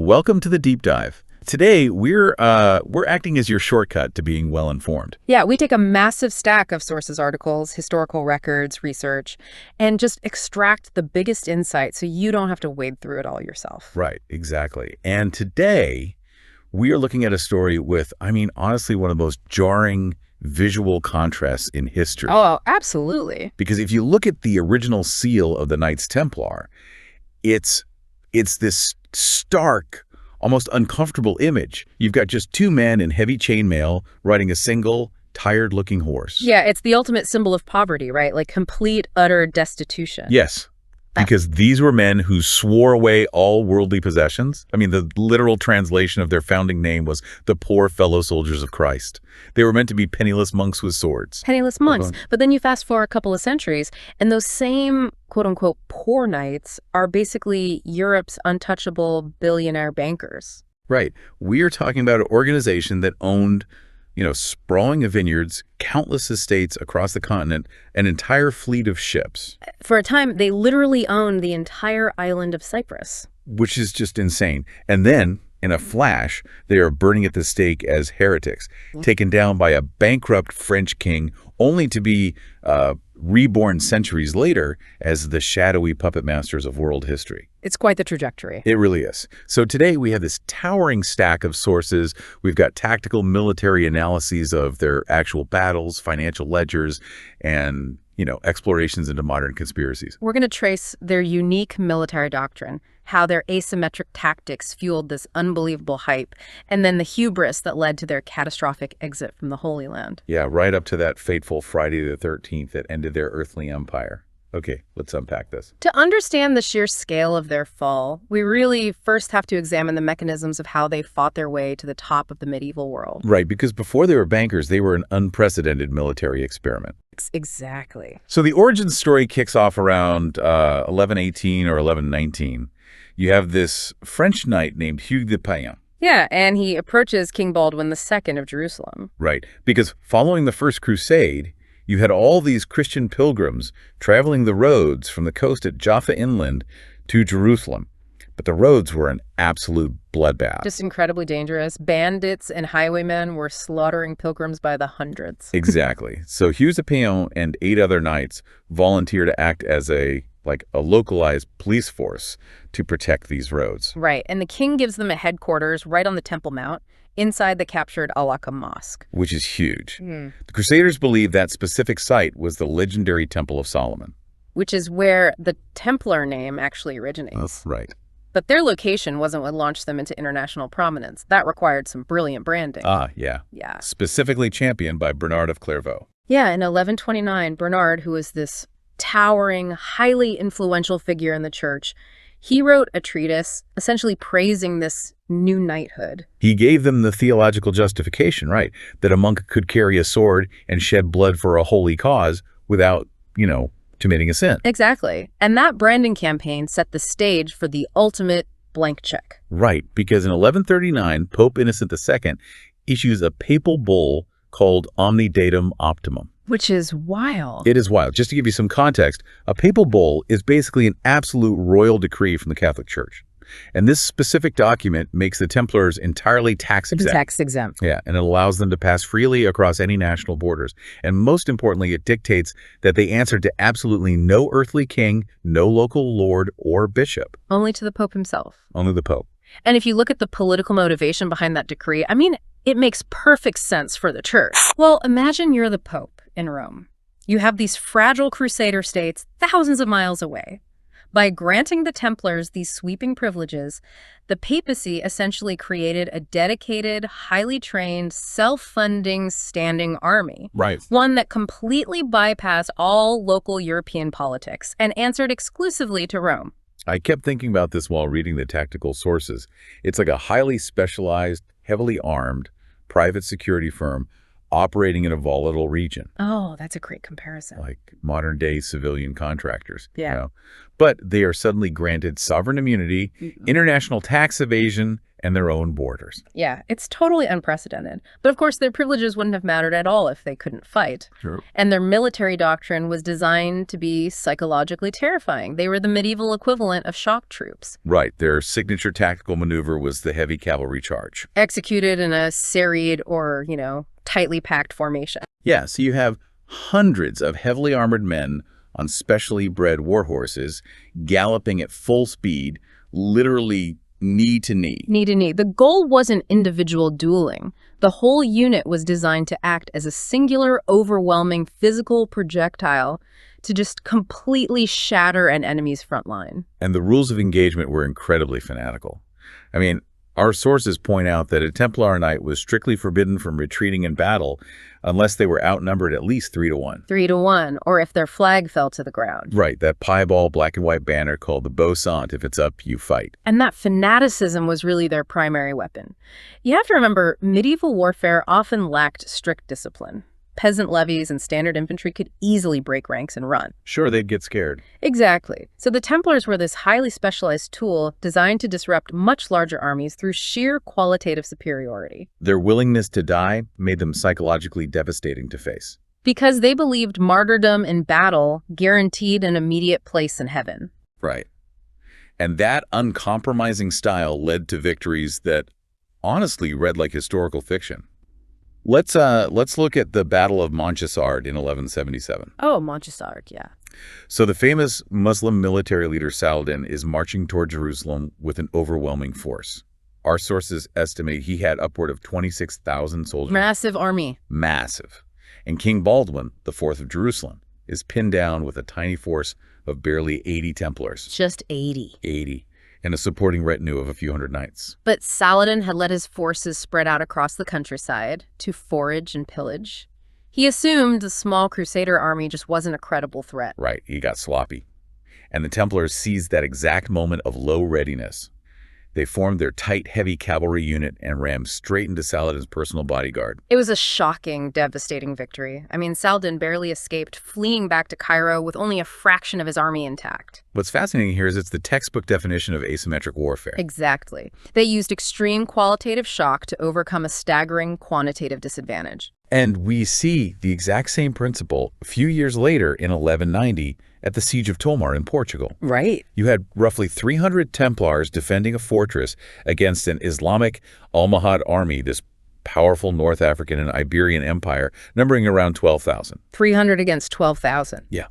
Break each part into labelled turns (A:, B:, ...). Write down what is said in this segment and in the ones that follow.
A: Welcome to the deep dive. Today we're acting as your shortcut to being well informed.
B: Yeah, we take a massive stack of sources, articles, historical records, research, and just extract the biggest insight so you don't have to wade through it all yourself.
A: Right, exactly. And today we are looking at a story with, honestly, one of the most jarring visual contrasts in history.
B: Oh, absolutely.
A: Because if you look at the original seal of the Knights Templar, it's this stark, almost uncomfortable image. You've got just two men in heavy chainmail riding a single, tired-looking horse.
B: Yeah, it's the ultimate symbol of poverty, right? Like complete, utter destitution.
A: Yes, because these were men who swore away all worldly possessions. The literal translation of their founding name was the poor fellow soldiers of Christ. They were meant to be penniless monks with swords.
B: Penniless monks. But then you fast forward a couple of centuries, and those same quote-unquote poor knights are basically Europe's untouchable billionaire bankers.
A: Right. We are talking about an organization that owned sprawling vineyards, countless estates across the continent, an entire fleet of ships.
B: For a time, they literally owned the entire island of Cyprus.
A: Which is just insane. And then, in a flash, they are burning at the stake as heretics, taken down by a bankrupt French king, only to be reborn centuries later as the shadowy puppet masters of world history.
B: It's quite the trajectory.
A: It really is. So today we have this towering stack of sources. We've got tactical military analyses of their actual battles, financial ledgers, and explorations into modern conspiracies.
B: We're going to trace their unique military doctrine, how their asymmetric tactics fueled this unbelievable hype, and then the hubris that led to their catastrophic exit from the Holy Land.
A: Yeah, right up to that fateful Friday the 13th that ended their earthly empire. Okay, let's unpack this.
B: To understand the sheer scale of their fall, we really first have to examine the mechanisms of how they fought their way to the top of the medieval world.
A: Right, because before they were bankers, they were an unprecedented military experiment.
B: Exactly.
A: So the origin story kicks off around 1118 or 1119. You have this French knight named Hugh de Payens.
B: Yeah, and he approaches King Baldwin II of Jerusalem.
A: Right, because following the First Crusade, you had all these Christian pilgrims traveling the roads from the coast at Jaffa inland to Jerusalem. But the roads were an absolute bloodbath.
B: Just incredibly dangerous. Bandits and highwaymen were slaughtering pilgrims by the hundreds.
A: Exactly. So Hugh de Payens and 8 other knights volunteer to act as a localized police force to protect these roads.
B: Right, and the king gives them a headquarters right on the Temple Mount, inside the captured Al-Aqsa Mosque.
A: Which is huge. The Crusaders believe that specific site was the legendary Temple of Solomon.
B: Which is where the Templar name actually originates.
A: Right.
B: But their location wasn't what launched them into international prominence. That required some brilliant branding.
A: Yeah.
B: Yeah.
A: Specifically championed by Bernard of Clairvaux.
B: Yeah, in 1129, Bernard, who was this towering, highly influential figure in the church, he wrote a treatise essentially praising this new knighthood.
A: He gave them the theological justification, right, that a monk could carry a sword and shed blood for a holy cause without, committing a sin.
B: Exactly. And that branding campaign set the stage for the ultimate blank check.
A: Right, because in 1139, Pope Innocent II issues a papal bull called Omni Datum Optimum.
B: Which is wild.
A: It is wild. Just to give you some context, a papal bull is basically an absolute royal decree from the Catholic Church. And this specific document makes the Templars entirely tax exempt.
B: Tax exempt.
A: Yeah, and it allows them to pass freely across any national borders. And most importantly, it dictates that they answer to absolutely no earthly king, no local lord or bishop.
B: Only to the Pope himself.
A: Only the Pope.
B: And if you look at the political motivation behind that decree, it makes perfect sense for the church. Well, imagine you're the Pope in Rome. You have these fragile crusader states thousands of miles away. By granting the Templars these sweeping privileges, the papacy essentially created a dedicated, highly trained, self-funding standing army.
A: Right.
B: One that completely bypassed all local European politics and answered exclusively to Rome.
A: I kept thinking about this while reading the tactical sources. It's like a highly specialized, heavily armed, private security firm operating in a volatile region.
B: Oh, that's a great comparison.
A: Like modern-day civilian contractors.
B: Yeah.
A: But they are suddenly granted sovereign immunity, international tax evasion, and their own borders.
B: Yeah, it's totally unprecedented. But of course, their privileges wouldn't have mattered at all if they couldn't fight.
A: Sure.
B: And their military doctrine was designed to be psychologically terrifying. They were the medieval equivalent of shock troops.
A: Right. Their signature tactical maneuver was the heavy cavalry charge.
B: Executed in a serried or, tightly packed formation.
A: Yeah, so you have hundreds of heavily armored men on specially bred war horses galloping at full speed, literally knee to knee.
B: Knee to knee. The goal wasn't individual dueling. The whole unit was designed to act as a singular, overwhelming physical projectile to just completely shatter an enemy's front line.
A: And the rules of engagement were incredibly fanatical. I mean, our sources point out that a Templar knight was strictly forbidden from retreating in battle unless they were outnumbered at least 3-1.
B: 3-1, or if their flag fell to the ground.
A: Right, that piebald black and white banner called the beau sant. If it's up, you fight.
B: And that fanaticism was really their primary weapon. You have to remember, medieval warfare often lacked strict discipline. Peasant levies and standard infantry could easily break ranks and run.
A: Sure, they'd get scared.
B: Exactly. So the Templars were this highly specialized tool designed to disrupt much larger armies through sheer qualitative superiority.
A: Their willingness to die made them psychologically devastating to face.
B: Because they believed martyrdom in battle guaranteed an immediate place in heaven.
A: Right. And that uncompromising style led to victories that honestly read like historical fiction. Let's look at the Battle of Montchesard in 1177.
B: Oh, Montchesard, yeah.
A: So the famous Muslim military leader Saladin is marching toward Jerusalem with an overwhelming force. Our sources estimate he had upward of 26,000 soldiers.
B: Massive army.
A: Massive. And King Baldwin, the fourth of Jerusalem, is pinned down with a tiny force of barely 80 Templars.
B: Just 80.
A: 80. And a supporting retinue of a few hundred knights.
B: But Saladin had let his forces spread out across the countryside to forage and pillage. He assumed the small Crusader army just wasn't a credible threat.
A: Right, he got sloppy. And the Templars seized that exact moment of low readiness. They formed their tight, heavy cavalry unit and rammed straight into Saladin's personal bodyguard.
B: It was a shocking, devastating victory. I mean, Saladin barely escaped, fleeing back to Cairo with only a fraction of his army intact.
A: What's fascinating here is it's the textbook definition of asymmetric warfare.
B: Exactly. They used extreme qualitative shock to overcome a staggering quantitative disadvantage.
A: And we see the exact same principle a few years later in 1190 at the Siege of Tomar in Portugal.
B: Right.
A: You had roughly 300 Templars defending a fortress against an Islamic Almohad army, this powerful North African and Iberian empire, numbering around 12,000.
B: 300 against 12,000.
A: Yeah.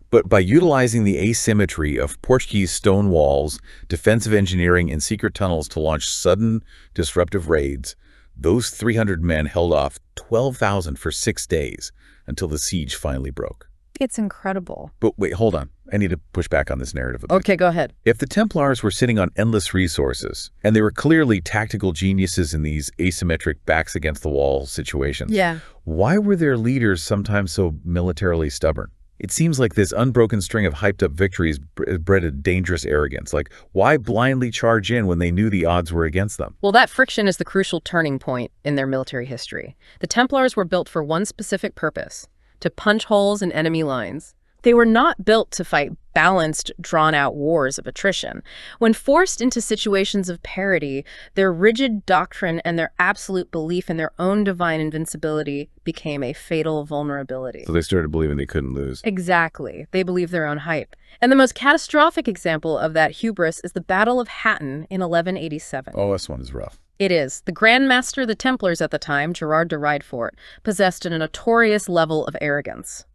A: But by utilizing the asymmetry of Portuguese stone walls, defensive engineering, and secret tunnels to launch sudden, disruptive raids, those 300 men held off 12,000 for 6 days until the siege finally broke.
B: It's incredible.
A: But wait, hold on. I need to push back on this narrative a bit.
B: Okay, go ahead.
A: If the Templars were sitting on endless resources, and they were clearly tactical geniuses in these asymmetric backs-against-the-wall situations, why were their leaders sometimes so militarily stubborn? It seems like this unbroken string of hyped-up victories bred a dangerous arrogance. Like, why blindly charge in when they knew the odds were against them?
B: Well, that friction is the crucial turning point in their military history. The Templars were built for one specific purpose: to punch holes in enemy lines. They were not built to fight balanced, drawn-out wars of attrition. When forced into situations of parity, their rigid doctrine and their absolute belief in their own divine invincibility became a fatal vulnerability.
A: So they started believing they couldn't lose.
B: Exactly. They believed their own hype. And the most catastrophic example of that hubris is the Battle of Hattin in 1187.
A: Oh, this one is rough.
B: It is. The Grand Master of the Templars at the time, Gerard de Rydefort, possessed a notorious level of arrogance.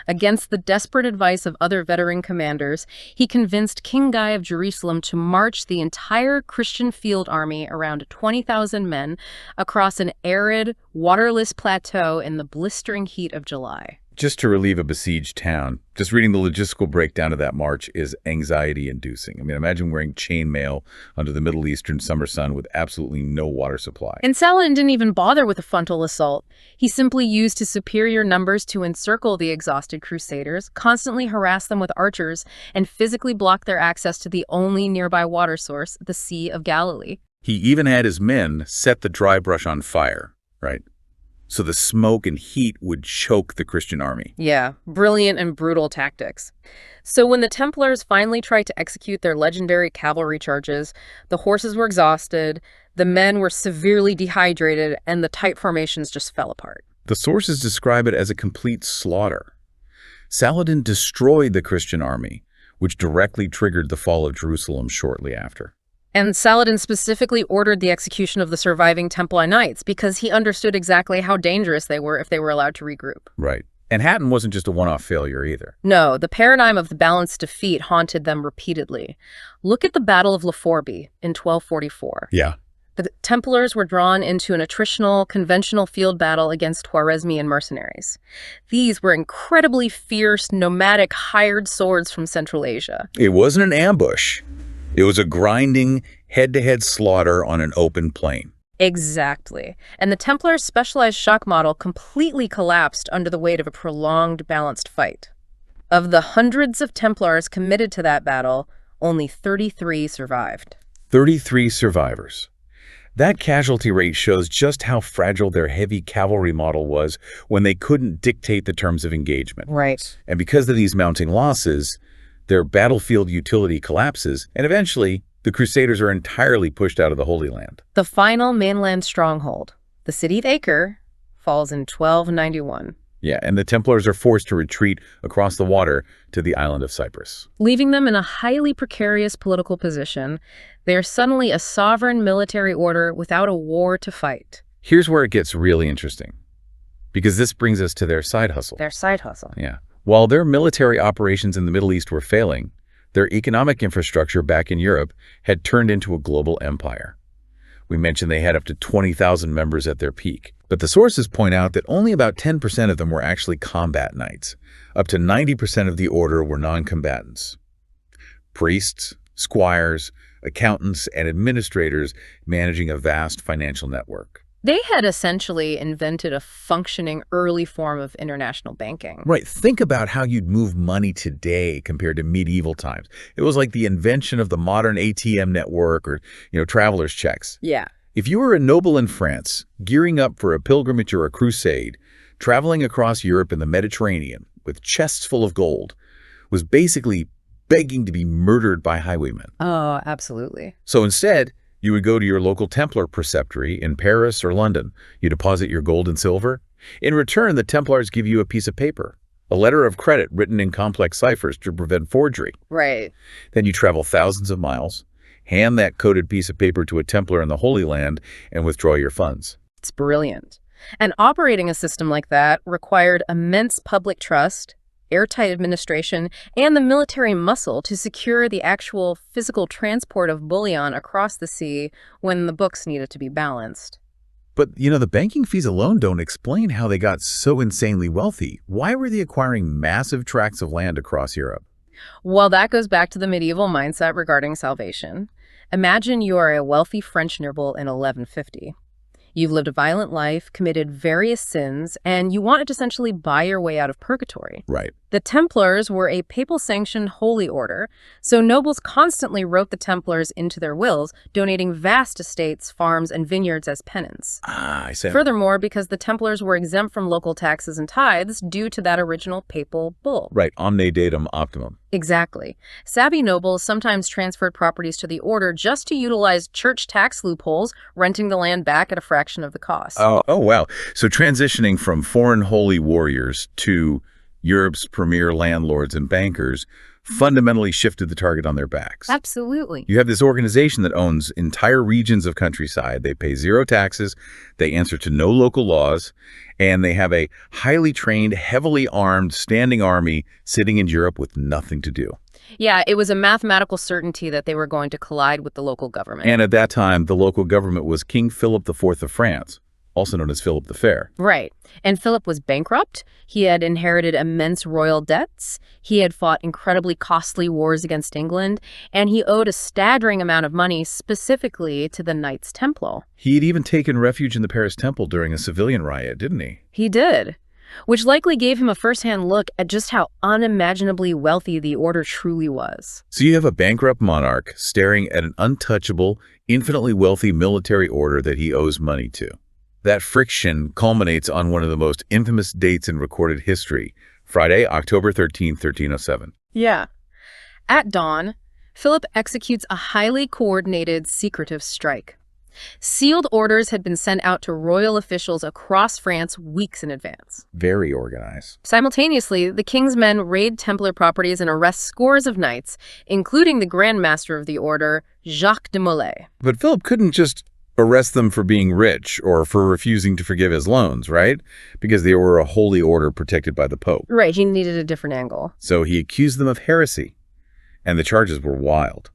B: Against the desperate advice of other veteran commanders, he convinced King Guy of Jerusalem to march the entire Christian field army, around 20,000 men, across an arid, waterless plateau in the blistering heat of July.
A: Just to relieve a besieged town, just reading the logistical breakdown of that march is anxiety-inducing. I mean, imagine wearing chainmail under the Middle Eastern summer sun with absolutely no water supply.
B: And Saladin didn't even bother with a frontal assault. He simply used his superior numbers to encircle the exhausted Crusaders, constantly harass them with archers, and physically block their access to the only nearby water source, the Sea of Galilee.
A: He even had his men set the dry brush on fire, right? so the smoke and heat would choke the Christian army.
B: Yeah, brilliant and brutal tactics. So when the Templars finally tried to execute their legendary cavalry charges, the horses were exhausted, the men were severely dehydrated, and the tight formations just fell apart.
A: The sources describe it as a complete slaughter. Saladin destroyed the Christian army, which directly triggered the fall of Jerusalem shortly after.
B: And Saladin specifically ordered the execution of the surviving Templar knights because he understood exactly how dangerous they were if they were allowed to regroup.
A: Right. And Hatton wasn't just a one-off failure either.
B: No, the paradigm of the balanced defeat haunted them repeatedly. Look at the Battle of Laforby in 1244.
A: Yeah.
B: The Templars were drawn into an attritional, conventional field battle against Khwarezmian mercenaries. These were incredibly fierce, nomadic, hired swords from Central Asia.
A: It wasn't an ambush. It was a grinding, head-to-head slaughter on an open plain.
B: Exactly. And the Templars' specialized shock model completely collapsed under the weight of a prolonged, balanced fight. Of the hundreds of Templars committed to that battle, only 33 survived.
A: 33 survivors. That casualty rate shows just how fragile their heavy cavalry model was when they couldn't dictate the terms of engagement.
B: Right.
A: And because of these mounting losses, their battlefield utility collapses, and eventually, the Crusaders are entirely pushed out of the Holy Land.
B: The final mainland stronghold, the city of Acre, falls in 1291.
A: Yeah, and the Templars are forced to retreat across the water to the island of Cyprus.
B: Leaving them in a highly precarious political position, they are suddenly a sovereign military order without a war to fight.
A: Here's where it gets really interesting, because this brings us to their side hustle.
B: Their side hustle.
A: Yeah. While their military operations in the Middle East were failing, their economic infrastructure back in Europe had turned into a global empire. We mentioned they had up to 20,000 members at their peak. But the sources point out that only about 10% of them were actually combat knights. Up to 90% of the order were non-combatants. Priests, squires, accountants, and administrators managing a vast financial network.
B: They had essentially invented a functioning early form of international banking.
A: Right. Think about how you'd move money today compared to medieval times. It was like the invention of the modern ATM network or, traveler's checks.
B: Yeah.
A: If you were a noble in France, gearing up for a pilgrimage or a crusade, traveling across Europe and the Mediterranean with chests full of gold, was basically begging to be murdered by highwaymen.
B: Oh, absolutely.
A: So instead, you would go to your local Templar preceptory in Paris or London. You deposit your gold and silver. In return, the Templars give you a piece of paper, a letter of credit written in complex ciphers to prevent forgery.
B: Right.
A: Then you travel thousands of miles, hand that coded piece of paper to a Templar in the Holy Land, and withdraw your funds.
B: It's brilliant. And operating a system like that required immense public trust, airtight administration, and the military muscle to secure the actual physical transport of bullion across the sea when the books needed to be balanced.
A: But, the banking fees alone don't explain how they got so insanely wealthy. Why were they acquiring massive tracts of land across Europe?
B: Well, that goes back to the medieval mindset regarding salvation. Imagine you are a wealthy French noble in 1150. You've lived a violent life, committed various sins, and you wanted to essentially buy your way out of purgatory.
A: Right.
B: The Templars were a papal-sanctioned holy order, so nobles constantly wrote the Templars into their wills, donating vast estates, farms, and vineyards as penance.
A: I see.
B: Furthermore, because the Templars were exempt from local taxes and tithes due to that original papal bull.
A: Right, omne datum optimum.
B: Exactly. Savvy nobles sometimes transferred properties to the order just to utilize church tax loopholes, renting the land back at a fraction of the cost.
A: Oh, wow. So transitioning from foreign holy warriors to Europe's premier landlords and bankers fundamentally shifted the target on their backs.
B: Absolutely.
A: You have this organization that owns entire regions of countryside. They pay zero taxes, they answer to no local laws, and they have a highly trained, heavily armed, standing army sitting in Europe with nothing to do.
B: Yeah, it was a mathematical certainty that they were going to collide with the local government.
A: And at that time, the local government was King Philip IV of France, also known as Philip the Fair.
B: Right. And Philip was bankrupt. He had inherited immense royal debts. He had fought incredibly costly wars against England, and he owed a staggering amount of money specifically to the Knights Templar.
A: He had even taken refuge in the Paris Temple during a civilian riot, didn't he?
B: He did, which likely gave him a first-hand look at just how unimaginably wealthy the order truly was.
A: So you have a bankrupt monarch staring at an untouchable, infinitely wealthy military order that he owes money to. That friction culminates on one of the most infamous dates in recorded history, Friday, October 13, 1307.
B: Yeah. At dawn, Philip executes a highly coordinated, secretive strike. Sealed orders had been sent out to royal officials across France weeks in advance.
A: Very organized.
B: Simultaneously, the king's men raid Templar properties and arrest scores of knights, including the Grand Master of the order, Jacques de Molay.
A: But Philip couldn't just arrest them for being rich or for refusing to forgive his loans, right? Because they were a holy order protected by the Pope.
B: Right, he needed a different angle.
A: So he accused them of heresy, and the charges were wild.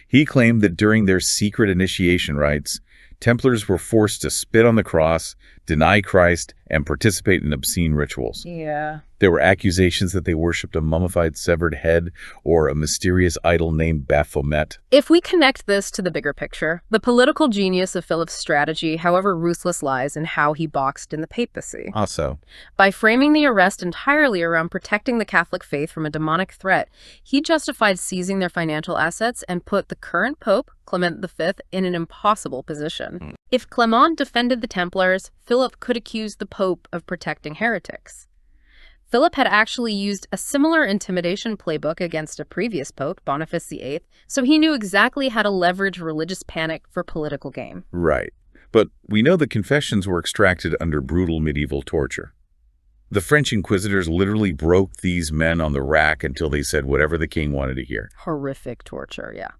A: He claimed that during their secret initiation rites, Templars were forced to spit on the cross, deny Christ, and participate in obscene rituals.
B: Yeah.
A: There were accusations that they worshipped a mummified severed head or a mysterious idol named Baphomet.
B: If we connect this to the bigger picture, the political genius of Philip's strategy, however ruthless, lies in how he boxed in the papacy.
A: Also,
B: By framing the arrest entirely around protecting the Catholic faith from a demonic threat, he justified seizing their financial assets and put the current Pope, Clement V, in an impossible position. If Clement defended the Templars, Philip could accuse the Pope of protecting heretics. Philip had actually used a similar intimidation playbook against a previous pope, Boniface VIII, so he knew exactly how to leverage religious panic for political gain.
A: right. But we know the confessions were extracted under brutal medieval torture. The French inquisitors literally broke these men on the rack until they said whatever the king wanted to hear.
B: Horrific torture, yeah.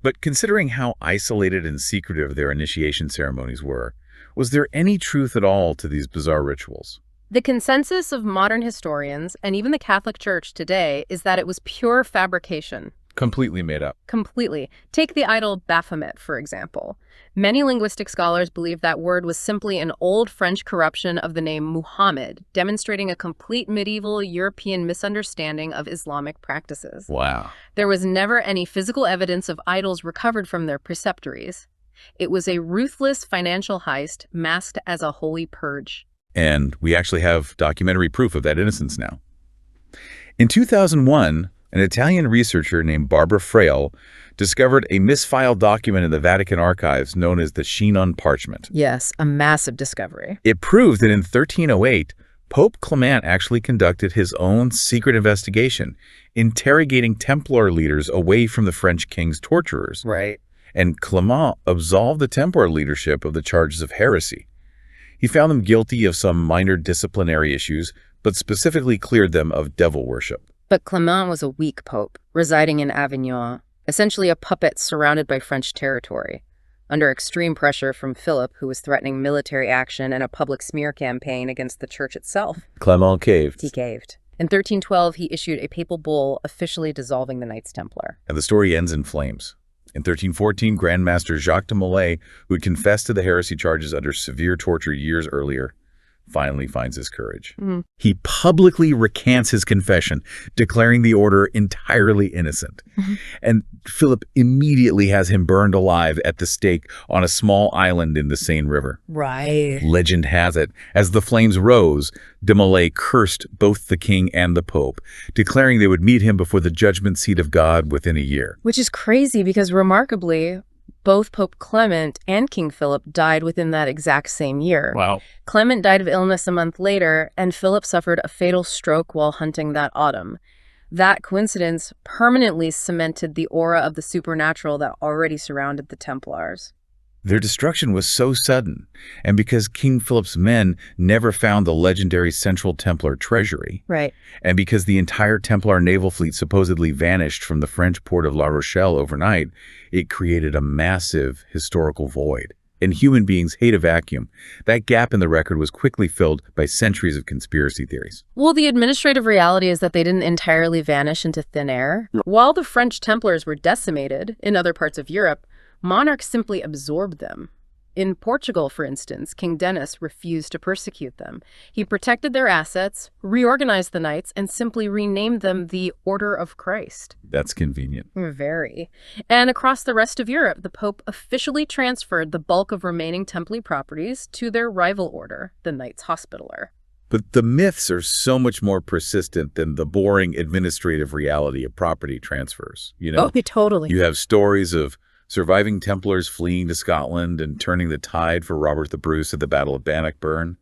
A: But considering how isolated and secretive their initiation ceremonies were, was there any truth at all to these bizarre rituals?
B: The consensus of modern historians, and even the Catholic Church today, is that it was pure fabrication.
A: Completely made up.
B: Completely. Take the idol Baphomet, for example. Many linguistic scholars believe that word was simply an old French corruption of the name Muhammad, demonstrating a complete medieval European misunderstanding of Islamic practices.
A: Wow.
B: There was never any physical evidence of idols recovered from their preceptories. It was a ruthless financial heist masked as a holy purge.
A: And we actually have documentary proof of that innocence now. In 2001, an Italian researcher named Barbara Frail discovered a misfiled document in the Vatican archives known as the Chinon Parchment.
B: Yes, a massive discovery.
A: It proved that in 1308, Pope Clement actually conducted his own secret investigation, interrogating Templar leaders away from the French king's torturers.
B: Right.
A: And Clement absolved the Templar leadership of the charges of heresy. He found them guilty of some minor disciplinary issues, but specifically cleared them of devil worship.
B: But Clement was a weak pope, residing in Avignon, essentially a puppet surrounded by French territory, under extreme pressure from Philip, who was threatening military action and a public smear campaign against the church itself.
A: Clement caved.
B: He caved. In 1312, he issued a papal bull officially dissolving the Knights Templar.
A: And the story ends in flames. In 1314, Grand Master Jacques de Molay, who had confessed to the heresy charges under severe torture years earlier, finally finds his courage. He publicly recants his confession, declaring the order entirely innocent. And Philip immediately has him burned alive at the stake on a small island in the Seine River.
B: Right.
A: Legend has it, as the flames rose, de Molay cursed both the king and the pope, declaring they would meet him before the judgment seat of God within a year.
B: Which is crazy because, remarkably, both Pope Clement and King Philip died within that exact same year.
A: Wow.
B: Clement died of illness a month later, and Philip suffered a fatal stroke while hunting that autumn. That coincidence permanently cemented the aura of the supernatural that already surrounded the Templars.
A: Their destruction was so sudden, and because King Philip's men never found the legendary Central Templar treasury,
B: Right.
A: and because the entire Templar naval fleet supposedly vanished from the French port of La Rochelle overnight, it created a massive historical void. And human beings hate a vacuum. That gap in the record was quickly filled by centuries of conspiracy theories.
B: Well, the administrative reality is that they didn't entirely vanish into thin air. While the French Templars were decimated in other parts of Europe, monarchs simply absorbed them. In Portugal, for instance, King Denis refused to persecute them. He protected their assets, reorganized the knights, and simply renamed them the Order of Christ.
A: That's convenient.
B: Very. And across the rest of Europe, the Pope officially transferred the bulk of remaining Templar properties to their rival order, the Knights Hospitaller.
A: But the myths are so much more persistent than the boring administrative reality of property transfers. You know,
B: Oh, totally.
A: you have stories of surviving Templars fleeing to Scotland and turning the tide for Robert the Bruce at the Battle of Bannockburn.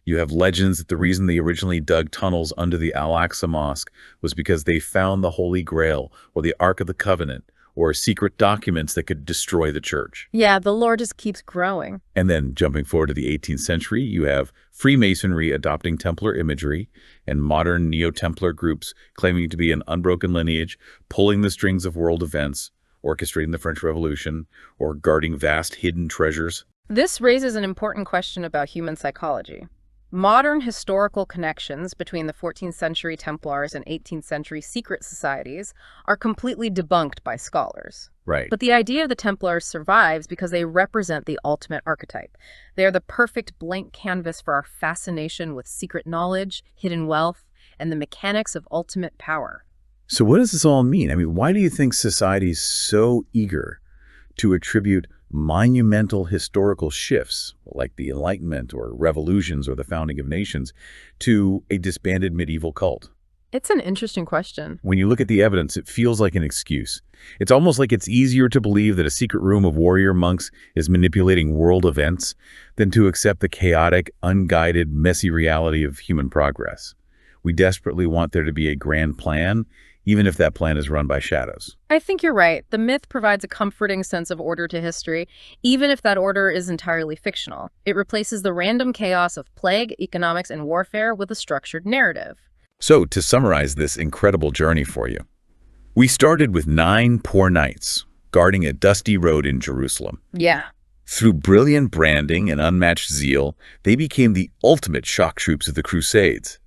A: You have legends that the reason they originally dug tunnels under the Al-Aqsa Mosque was because they found the Holy Grail or the Ark of the Covenant or secret documents that could destroy the church.
B: Yeah, the lore just keeps growing.
A: And then jumping forward to the 18th century, you have Freemasonry adopting Templar imagery and modern Neo-Templar groups claiming to be an unbroken lineage, pulling the strings of world events, orchestrating the French Revolution, or guarding vast hidden treasures.
B: This raises an important question about human psychology. Modern historical connections between the 14th century Templars and 18th century secret societies are completely debunked by scholars.
A: Right.
B: But the idea of the Templars survives because they represent the ultimate archetype. They are the perfect blank canvas for our fascination with secret knowledge, hidden wealth, and the mechanics of ultimate power.
A: So what does this all mean? I mean, why do you think society is so eager to attribute monumental historical shifts, like the Enlightenment or revolutions or the founding of nations, to a disbanded medieval cult?
B: It's an interesting question.
A: When you look at the evidence, it feels like an excuse. It's almost like it's easier to believe that a secret room of warrior monks is manipulating world events than to accept the chaotic, unguided, messy reality of human progress. We desperately want there to be a grand plan, even if that plan is run by shadows.
B: I think you're right. The myth provides a comforting sense of order to history, even if that order is entirely fictional. It replaces the random chaos of plague, economics, and warfare with a structured narrative.
A: So, to summarize this incredible journey for you, we started with 9 poor knights guarding a dusty road in Jerusalem.
B: Yeah.
A: Through brilliant branding and unmatched zeal, they became the ultimate shock troops of the Crusades,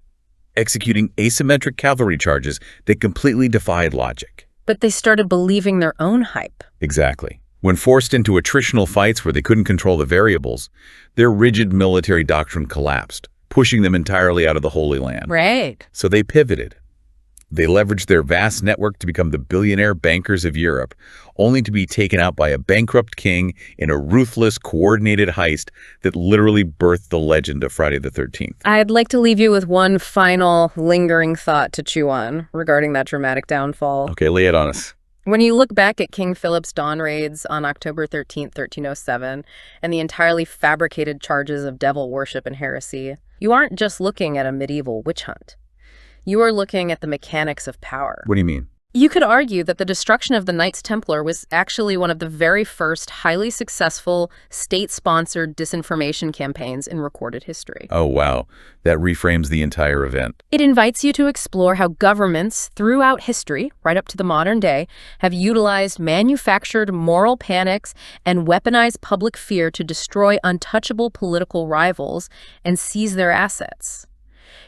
A: executing asymmetric cavalry charges that completely defied logic.
B: But they started believing their own hype.
A: Exactly. When forced into attritional fights where they couldn't control the variables, their rigid military doctrine collapsed, pushing them entirely out of the Holy Land.
B: Right.
A: So they pivoted. They leveraged their vast network to become the billionaire bankers of Europe, only to be taken out by a bankrupt king in a ruthless, coordinated heist that literally birthed the legend of Friday the 13th.
B: I'd like to leave you with one final lingering thought to chew on regarding that dramatic downfall.
A: Okay, lay it on us.
B: When you look back at King Philip's dawn raids on October 13th, 1307, and the entirely fabricated charges of devil worship and heresy, you aren't just looking at a medieval witch hunt. You are looking at the mechanics of power.
A: What do you mean?
B: You could argue that the destruction of the Knights Templar was actually one of the very first highly successful state-sponsored disinformation campaigns in recorded history.
A: Oh, wow. That reframes the entire event.
B: It invites you to explore how governments throughout history, right up to the modern day, have utilized manufactured moral panics and weaponized public fear to destroy untouchable political rivals and seize their assets.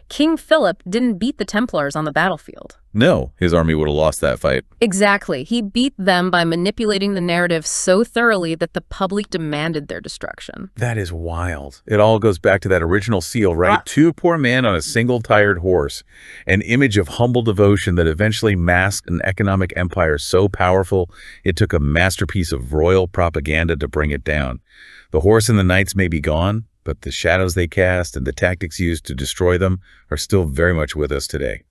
B: King Philip didn't beat the Templars on the battlefield.
A: No, his army would have lost that fight.
B: Exactly. He beat them by manipulating the narrative so thoroughly that the public demanded their destruction.
A: That is wild. It all goes back to that original seal, right? 2 poor men on a single tired horse. An image of humble devotion that eventually masked an economic empire so powerful it took a masterpiece of royal propaganda to bring it down. The horse and the knights may be gone, but the shadows they cast and the tactics used to destroy them are still very much with us today.